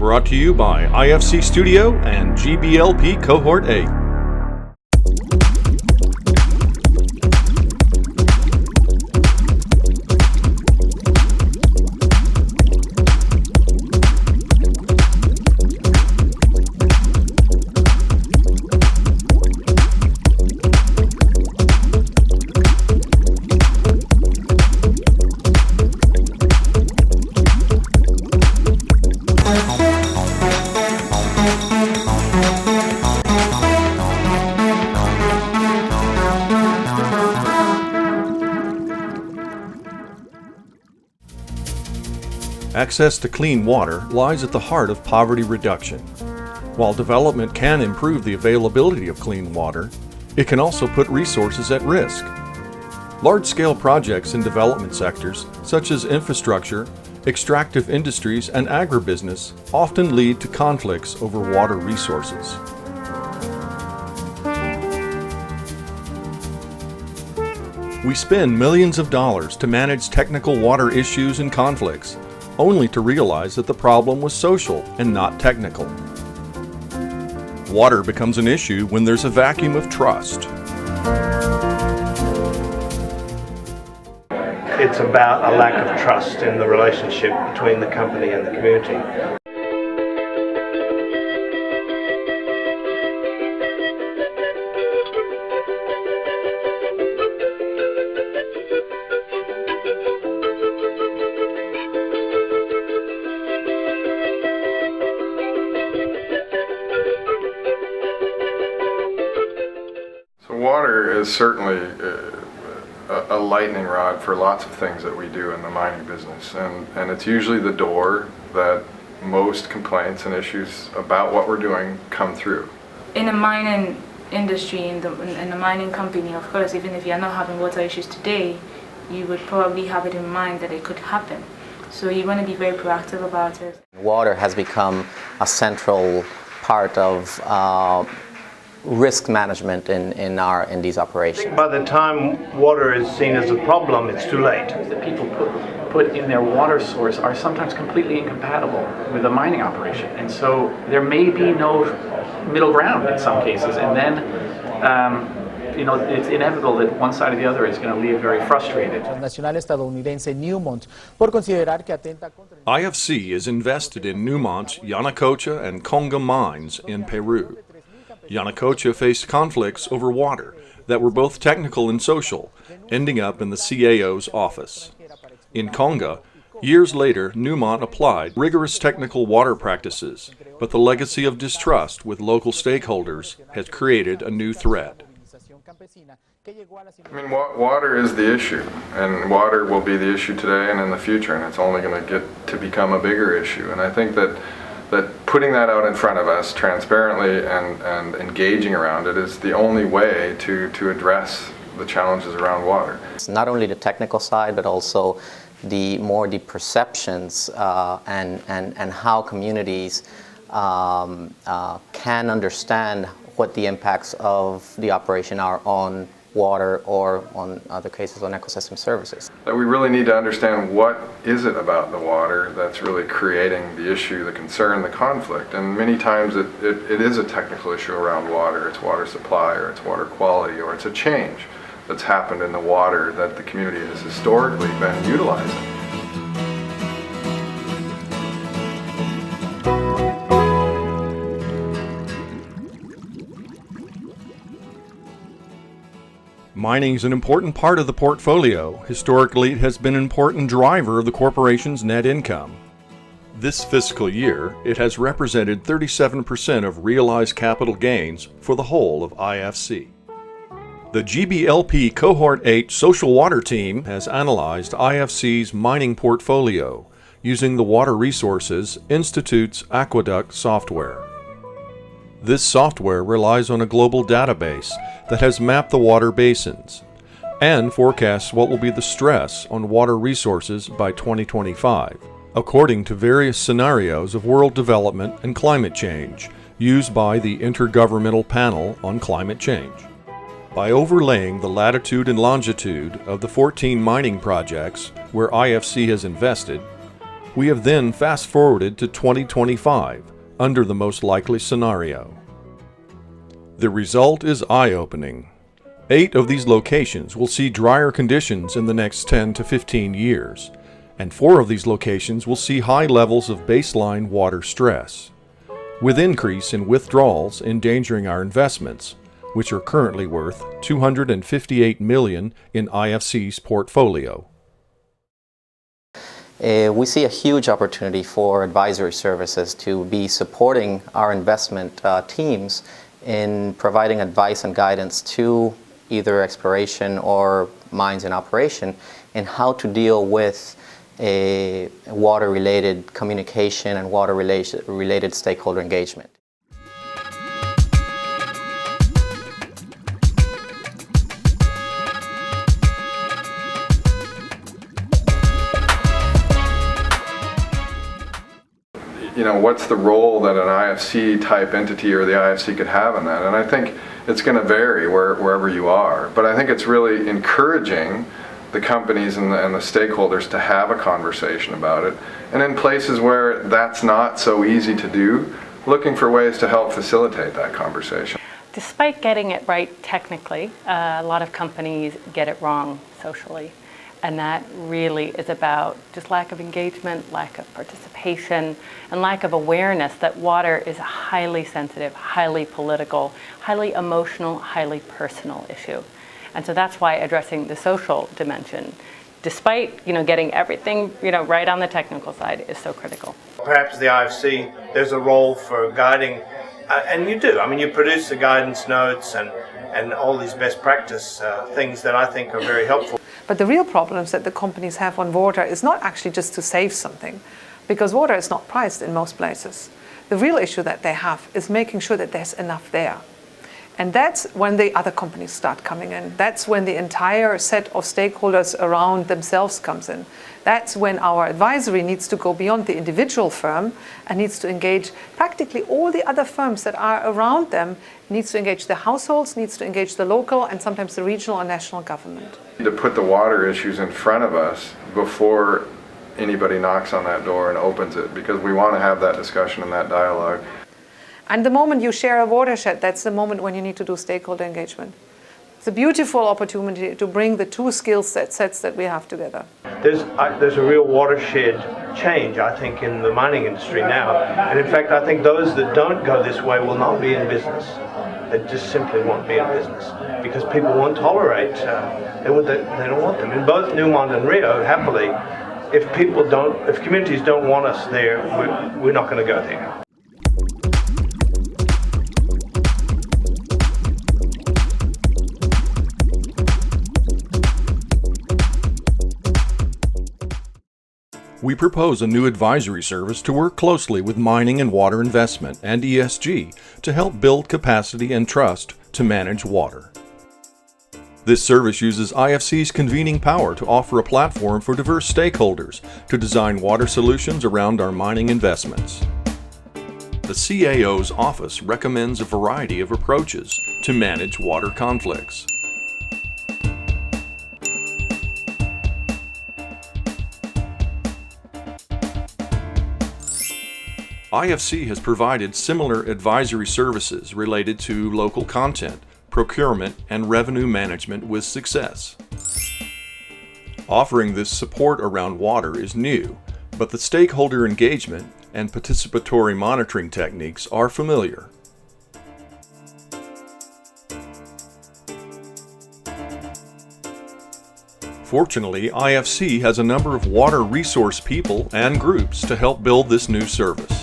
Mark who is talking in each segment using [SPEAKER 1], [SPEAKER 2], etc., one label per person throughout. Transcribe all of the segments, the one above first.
[SPEAKER 1] Brought to you by IFC Studio and GBLP Cohort 8. Access to clean water lies at the heart of poverty reduction. While development can improve the availability of clean water, it can also put resources at risk. Large-scale projects in development sectors, such as infrastructure, extractive industries, and agribusiness, often lead to conflicts over water resources. We spend millions of dollars to manage technical water issues and conflicts, only to realize that the problem was social and not technical. Water becomes an issue when there's a vacuum of trust.
[SPEAKER 2] It's about a lack of trust in the relationship between the company and the community.
[SPEAKER 3] Water is certainly a lightning rod for lots of things that we do in the mining business, and it's usually the door that most complaints and issues about what we're doing come through.
[SPEAKER 4] In the mining industry, in the mining company, of course, even if you're not having water issues today, you would probably have it in mind that it could happen. So you want to be very proactive about it.
[SPEAKER 5] Water has become a central part of risk management in these operations.
[SPEAKER 2] By the time water is seen as a problem, it's too late.
[SPEAKER 6] That people put in their water source are sometimes completely incompatible with a mining operation, and so there may be no middle ground in some cases, and then it's inevitable that one side or the other is going to leave very frustrated.
[SPEAKER 1] IFC is invested in Newmont's Yanacocha and Conga mines in Peru. Yanacocha faced conflicts over water that were both technical and social, ending up in the CAO's office. In Conga, years later, Newmont applied rigorous technical water practices, but the legacy of distrust with local stakeholders has created a new threat.
[SPEAKER 3] I mean, water is the issue, and water will be the issue today and in the future, and it's only going to get to become a bigger issue. And I think that putting that out in front of us transparently and engaging around it is the only way to address the challenges around water.
[SPEAKER 5] It's not only the technical side, but also the perceptions and how communities can understand what the impacts of the operation are on water or, on other cases, on ecosystem services.
[SPEAKER 3] That we really need to understand what is it about the water that's really creating the issue, the concern, the conflict. And many times it is a technical issue around water. It's water supply, or it's water quality, or it's a change that's happened in the water that the community has historically been utilizing.
[SPEAKER 1] Mining is an important part of the portfolio. Historically, it has been an important driver of the corporation's net income. This fiscal year, it has represented 37% of realized capital gains for the whole of IFC. The GBLP Cohort 8 Social Water Team has analyzed IFC's mining portfolio using the Water Resources Institute's Aqueduct software. This software relies on a global database that has mapped the water basins and forecasts what will be the stress on water resources by 2025, according to various scenarios of world development and climate change used by the Intergovernmental Panel on Climate Change. By overlaying the latitude and longitude of the 14 mining projects where IFC has invested, We have then fast-forwarded to 2025, under the most likely scenario. The result is eye-opening. 8 of these locations will see drier conditions in the next 10 to 15 years, and 4 of these locations will see high levels of baseline water stress, with increase in withdrawals endangering our investments, which are currently worth $258 million in IFC's portfolio.
[SPEAKER 5] We see a huge opportunity for advisory services to be supporting our investment teams in providing advice and guidance to either exploration or mines in operation in how to deal with a water-related communication and water-related stakeholder engagement.
[SPEAKER 3] You know, what's the role that an IFC type entity or the IFC could have in that? And I think it's going to vary wherever you are. But I think it's really encouraging the companies and the stakeholders to have a conversation about it. And in places where that's not so easy to do, looking for ways to help facilitate that conversation.
[SPEAKER 7] Despite getting it right technically, a lot of companies get it wrong socially. And that really is about just lack of engagement, lack of participation, and lack of awareness that water is a highly sensitive, highly political, highly emotional, highly personal issue. And so that's why addressing the social dimension, despite getting everything right on the technical side, is so critical.
[SPEAKER 2] Perhaps the IFC, there's a role for guiding, and you do. I mean, you produce the guidance notes and all these best practice things that I think are very helpful.
[SPEAKER 8] But the real problems that the companies have on water is not actually just to save something, because water is not priced in most places. The real issue that they have is making sure that there's enough there. And that's when the other companies start coming in. That's when the entire set of stakeholders around themselves comes in. That's when our advisory needs to go beyond the individual firm and needs to engage practically all the other firms that are around them, needs to engage the households, needs to engage the local and sometimes the regional and national government.
[SPEAKER 3] To put the water issues in front of us before anybody knocks on that door and opens it, because we want to have that discussion and that dialogue.
[SPEAKER 8] And the moment you share a watershed, that's the moment when you need to do stakeholder engagement. It's a beautiful opportunity to bring the two skill sets that we have together.
[SPEAKER 2] There's a real watershed change, I think, in the mining industry now. And in fact, I think those that don't go this way will not be in business. They just simply won't be in business because people won't tolerate, they don't want them. In both Newmont and Rio, happily, if communities don't want us there, we're not going to go there.
[SPEAKER 1] We propose a new advisory service to work closely with mining and water investment and ESG to help build capacity and trust to manage water. This service uses IFC's convening power to offer a platform for diverse stakeholders to design water solutions around our mining investments. The CAO's office recommends a variety of approaches to manage water conflicts. IFC has provided similar advisory services related to local content, procurement, and revenue management with success. Offering this support around water is new, but the stakeholder engagement and participatory monitoring techniques are familiar. Fortunately, IFC has a number of water resource people and groups to help build this new service.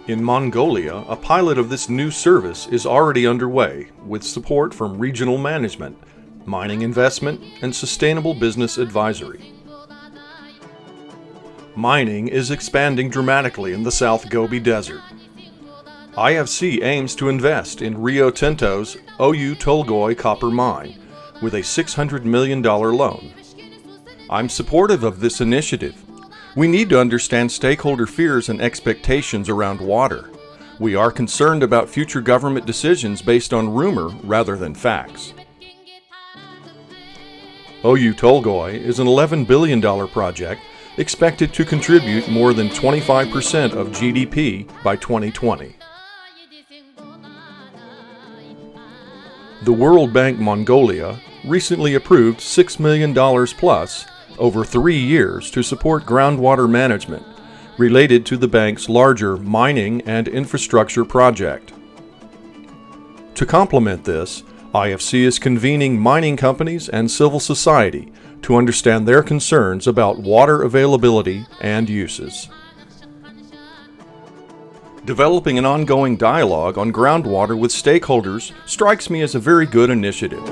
[SPEAKER 1] In Mongolia, a pilot of this new service is already underway with support from regional management, mining investment, and sustainable business advisory. Mining is expanding dramatically in the South Gobi Desert. IFC aims to invest in Rio Tinto's Oyu Tolgoi copper mine with a $600 million loan. I'm supportive of this initiative. We need to understand stakeholder fears and expectations around water. We are concerned about future government decisions based on rumor rather than facts. Oyu Tolgoi is an $11 billion project expected to contribute more than 25% of GDP by 2020. The World Bank Mongolia recently approved $6 million plus over 3 years to support groundwater management related to the bank's larger mining and infrastructure project. To complement this, IFC is convening mining companies and civil society to understand their concerns about water availability and uses. Developing an ongoing dialogue on groundwater with stakeholders strikes me as a very good initiative.